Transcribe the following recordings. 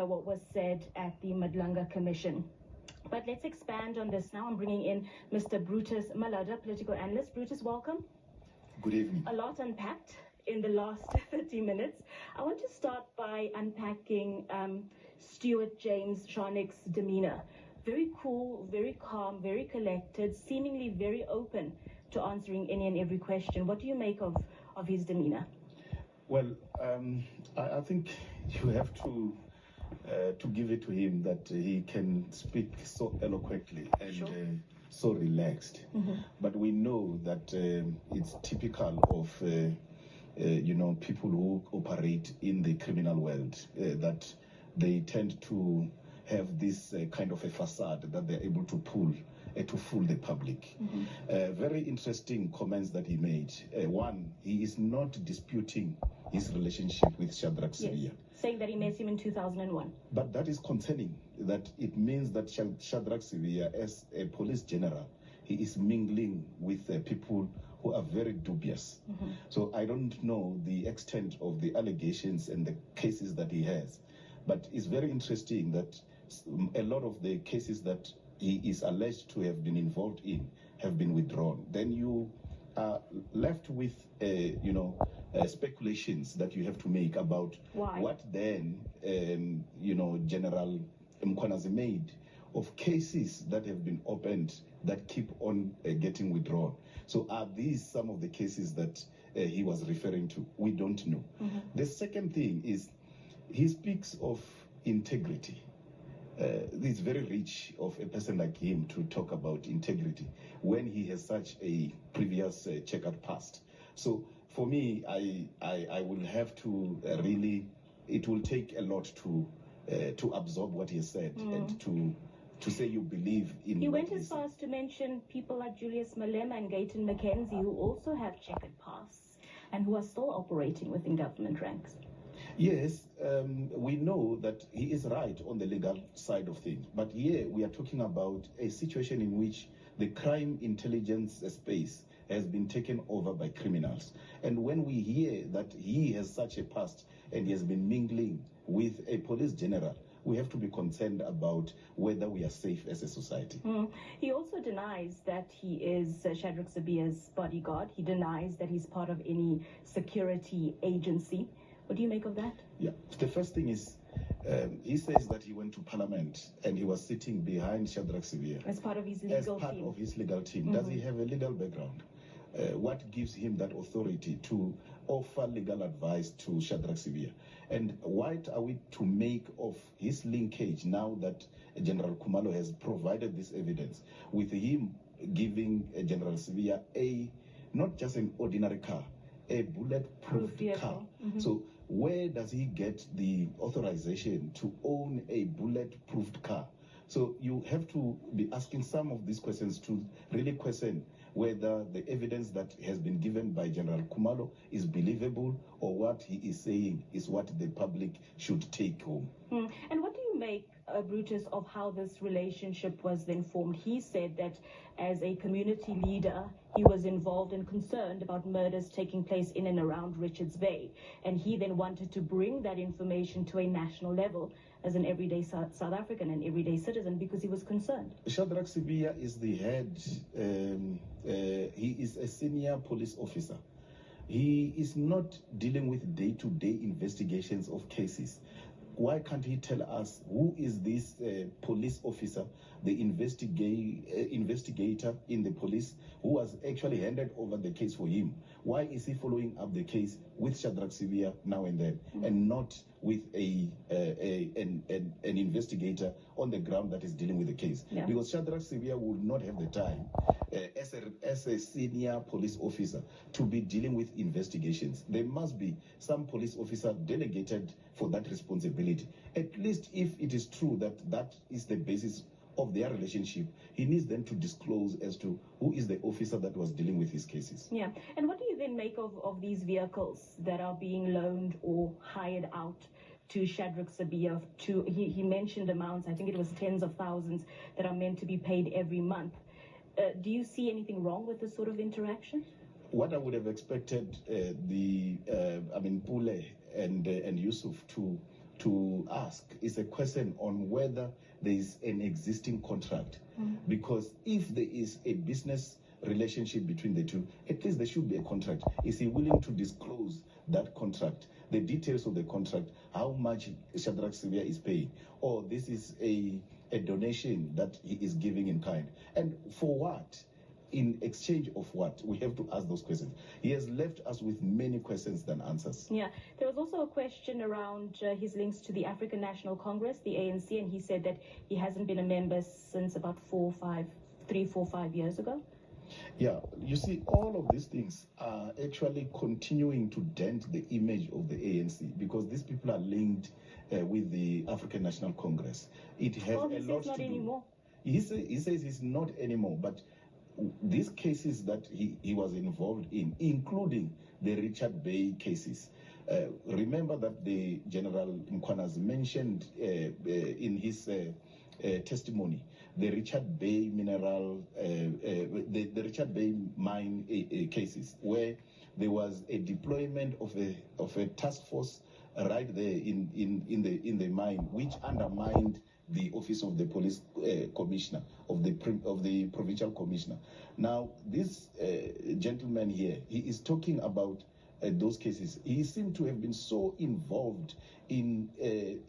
what was said at the Madlanga Commission. But let's expand on this now. I'm bringing in Mr. Brutus Malada, political analyst. Brutus, welcome. Good evening. A lot unpacked in the last 30 minutes. I want to start by unpacking Stuart James Scharnick's demeanor. Very cool, very calm, very collected, seemingly very open to answering any and every question. What do you make of his demeanor? Well, I think you have to give it to him that he can speak so eloquently and sure. So relaxed. But we know that it's typical of people who operate in the criminal world, that they tend to have this kind of a facade that they're able to pull to fool the public. Very interesting comments that he made. One, he is not disputing his relationship with Shadrach Sibiya. Yes, saying that he met him in 2001. But that is concerning, that it means that Shadrach Sibiya, as a police general, he is mingling with people who are very dubious. So I don't know the extent of the allegations and the cases that he has. But it's very interesting that a lot of the cases that he is alleged to have been involved in have been withdrawn. Then you are left with, speculations that you have to make about what then, General Mkhwanazi made of cases that have been opened that keep on getting withdrawn. So are these some of the cases that he was referring to? We don't know. The second thing is he speaks of integrity. It's very rich of a person like him to talk about integrity when he has such a previous checkered past. So for me, I will have to really, it will take a lot to absorb what he has said and to say you believe in. He went as far as to mention people like Julius Malema and Gayton McKenzie, who also have checkered pasts and who are still operating within government ranks. Yes, we know that he is right on the legal side of things. But here we are talking about a situation in which the crime intelligence space has been taken over by criminals. And when we hear that he has such a past and he has been mingling with a police general, we have to be concerned about whether we are safe as a society. He also denies that he is Shadrach Sibiya's bodyguard. He denies that he's part of any security agency. What do you make of that? Yeah, the first thing is he says that he went to Parliament and he was sitting behind Shadrach Sibiya. As part of his legal team. As part of his legal team. Does he have a legal background? What gives him that authority to offer legal advice to Shadrach Sibiya? And what are we to make of his linkage now that General Kumalo has provided this evidence, with him giving General Sibiya not just an ordinary car, a bulletproof car. So where does he get the authorization to own a bulletproof car? So you have to be asking some of these questions to really question whether the evidence that has been given by General Kumalo is believable, or what he is saying is what the public should take home. And what do you make, Brutus, of how this relationship was then formed? He said that as a community leader, he was involved and concerned about murders taking place in and around Richards Bay. And he then wanted to bring that information to a national level as an everyday South African, an everyday citizen, because he was concerned. Shadrach Sibiya is the head, he is a senior police officer. He is not dealing with day-to-day investigations of cases. Why can't he tell us who is this police officer, the investigator in the police who was actually handed over the case for him? Why is he following up the case with Shadrach Sibiya now and then, and not with an investigator on the ground that is dealing with the case? Because Shadrach Sibiya would not have the time as a senior police officer to be dealing with investigations. There must be some police officer delegated for that responsibility. At least if it is true that that is the basis of their relationship, he needs them to disclose as to who is the officer that was dealing with his cases. Yeah. And what do you then make of these vehicles that are being loaned or hired out to Shadrach Sibiya? He mentioned amounts, I think it was tens of thousands, that are meant to be paid every month. Do you see anything wrong with this sort of interaction? What I would have expected Pule and Yusuf to to ask is a question on whether there is an existing contract. Because if there is a business relationship between the two, at least there should be a contract. Is he willing to disclose that contract, the details of the contract, how much Shadrach Sibiya is paying, or this is a donation that he is giving in kind, and for what? In exchange of what? We have to ask those questions. He has left us with many questions than answers. Yeah, there was also a question around his links to the African National Congress, the ANC, and he said that he hasn't been a member since about 3, 4, 5 years ago. Yeah, you see, all of these things are actually continuing to dent the image of the ANC, because these people are linked with the African National Congress. It has a lot to do. Not anymore. He says he's not anymore, but these cases that he was involved in, including the Richard Bay cases. Remember that the General Mkhwanazi mentioned in his testimony the Richard Bay mineral, the Richard Bay mine cases, where there was a deployment of a task force right there in the mine, which undermined the office of the police commissioner, of the provincial commissioner. Now, this gentleman here, he is talking about those cases. He seemed to have been so involved in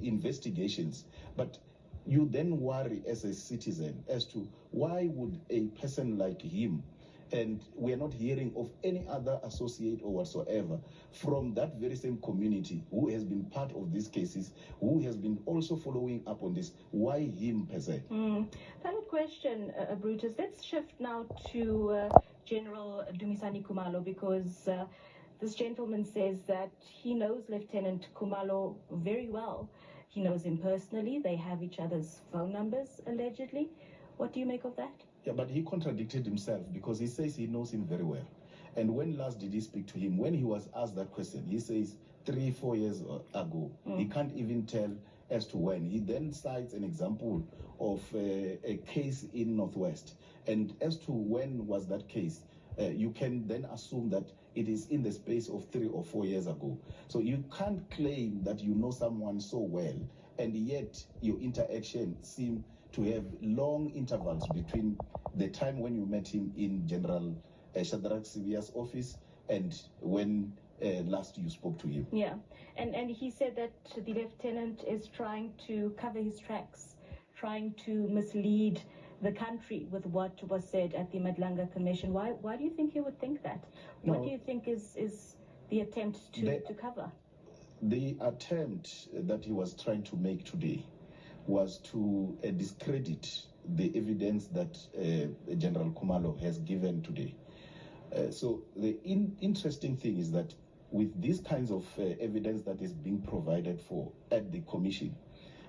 investigations, but you then worry as a citizen as to why would a person like him, and we are not hearing of any other associate or whatsoever from that very same community who has been part of these cases, who has been also following up on this, why him per se? Valid question, Brutus. Let's shift now to General Dumisani Kumalo, because this gentleman says that he knows Lieutenant Kumalo very well. He knows him personally. They have each other's phone numbers, allegedly. What do you make of that? Yeah, but he contradicted himself, because he says he knows him very well. And when last did he speak to him? When he was asked that question, he says 3, 4 years ago. He can't even tell as to when. He then cites an example of a case in Northwest. And as to when was that case, you can then assume that it is in the space of 3 or 4 years ago. So you can't claim that you know someone so well, and yet your interaction seem to have long intervals between the time when you met him in General Shadrach Sibiya's office and when last you spoke to him. Yeah, and he said that the lieutenant is trying to cover his tracks, trying to mislead the country with what was said at the Madlanga Commission. Why do you think he would think that? No, what do you think is the attempt to cover? The attempt that he was trying to make today was to discredit the evidence that General Kumalo has given today. So the interesting thing is that with these kinds of evidence that is being provided for at the commission,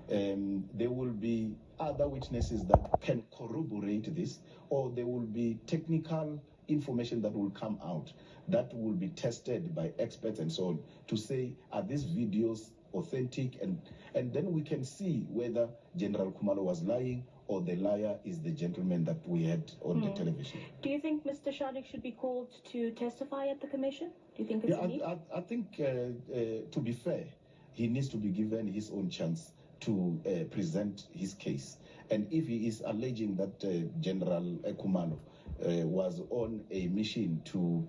there will be other witnesses that can corroborate this, or there will be technical information that will come out that will be tested by experts and so on to say, are these videos authentic, and then we can see whether General Kumalo was lying or the liar is the gentleman that we had on the television. Do you think Mr. Scharnick should be called to testify at the commission? Do you think it's a need? I think, to be fair, he needs to be given his own chance to present his case. And if he is alleging that General Kumalo was on a mission to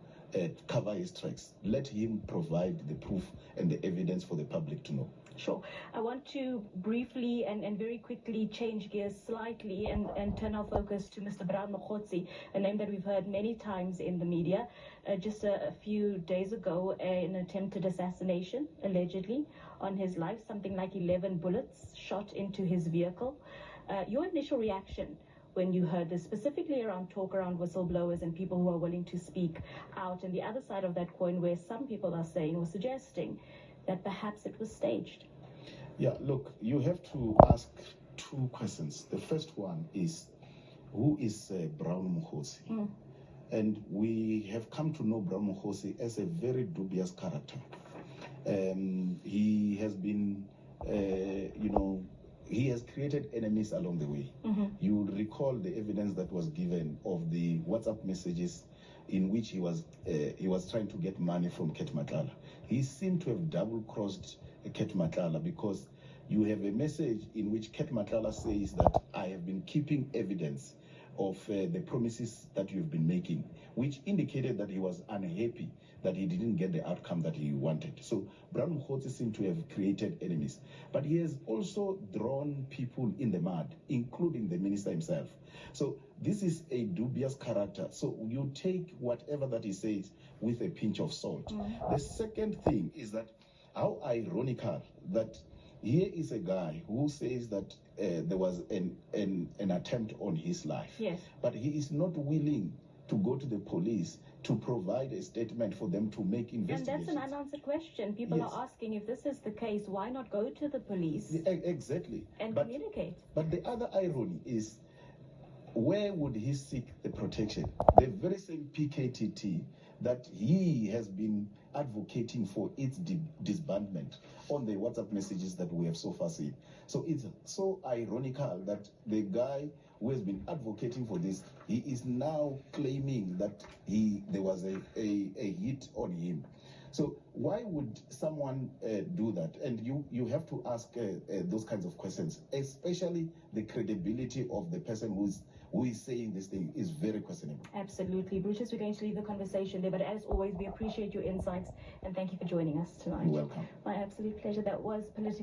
cover his tracks, let him provide the proof and the evidence for the public to know. Sure. I want to briefly and very quickly change gears slightly and turn our focus to Mr. Brown Mokgotsi, a name that we've heard many times in the media. Just a few days ago, an attempted assassination, allegedly, on his life, something like 11 bullets shot into his vehicle. Your initial reaction when you heard this, specifically around talk around whistleblowers and people who are willing to speak out, and the other side of that coin where some people are saying or suggesting that perhaps it was staged? Yeah, look, you have to ask two questions. The first one is, who is Brown Mokgotsi? And we have come to know Brown Mokgotsi as a very dubious character. He has been, he has created enemies along the way. You recall the evidence that was given of the WhatsApp messages in which he was trying to get money from Ket Matlala. He seemed to have double-crossed Ket Matlala, because You have a message in which Ket Matlala says that I have been keeping evidence of the promises that you've been making, which indicated that he was unhappy that he didn't get the outcome that he wanted. So Brown Mkhotsi seemed to have created enemies. But he has also drawn people in the mud, including the minister himself. So this is a dubious character. So you take whatever that he says with a pinch of salt. The second thing is that how ironical that here is a guy who says that there was an attempt on his life. Yes. But he is not willing to go to the police to provide a statement for them to make investigations. And that's an unanswered question. People Yes. are asking, if this is the case, why not go to the police Exactly. and But communicate? But the other irony is, where would he seek the protection? The very same PKTT that he has been advocating for its disbandment on the WhatsApp messages that we have so far seen. So it's so ironical that the guy who has been advocating for this, he is now claiming that there was a hit on him. So why would someone do that? And you have to ask those kinds of questions, especially the credibility of the person who is saying this thing is very questionable. Absolutely. Brutus, we're going to leave the conversation there, but as always, we appreciate your insights and thank you for joining us tonight. You're welcome. My absolute pleasure. That was political.